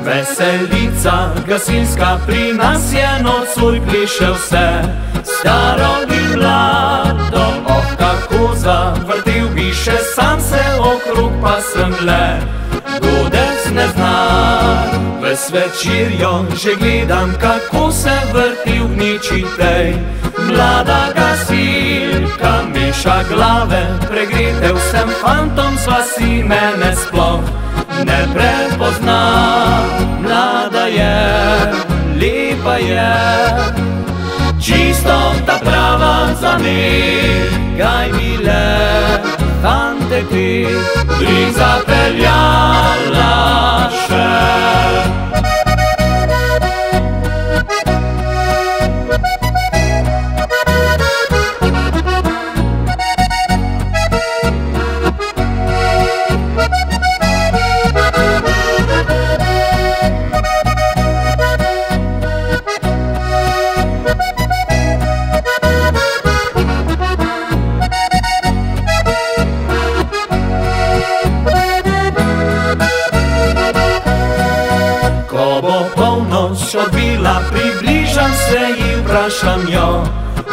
Veselica gasilska pri nas je nocoj pliše vse, staro in mlado, oh kako zavrtel bi še, sam se okrog pa sem le. Godec ne zna, ves večerjo že gledam, kako se vrti v gneči tej. Mlada gasilka meša glave, pregretev sem fantom z vasi, mene sploh ne prepozna. Mlada je, lepa je, čisto ta prava za nekaj mile. Fante ti bi zapeljala še. Ko bo polnoč odbila, približam se ji, vprašam jo,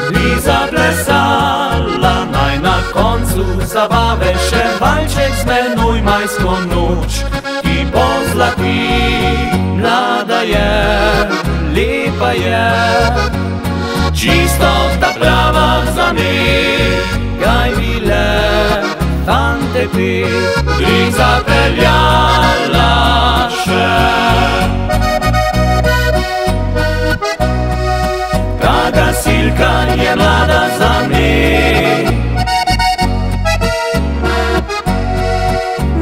bi zaplesala naj na koncu zabave še valček z menoj majsko noč, ki pozlati. Mlada je, lepa je, čisto ta prava za nekaj mile. Fante ti bi zapeljala še. Ta gasilka je mlada za me,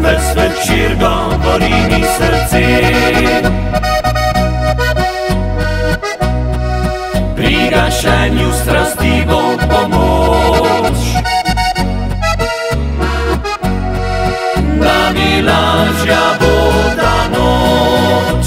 ves večer govori mi srce. Pri gašenju strasti bo pomoč, da mi lažja bo ta noč.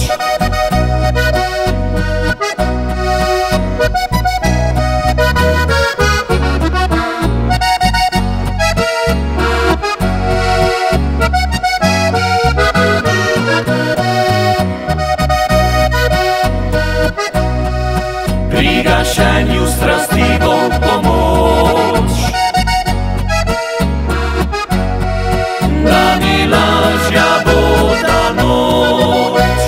Pri gašenju strasti bo pomoč, da mi lažja bo ta noč.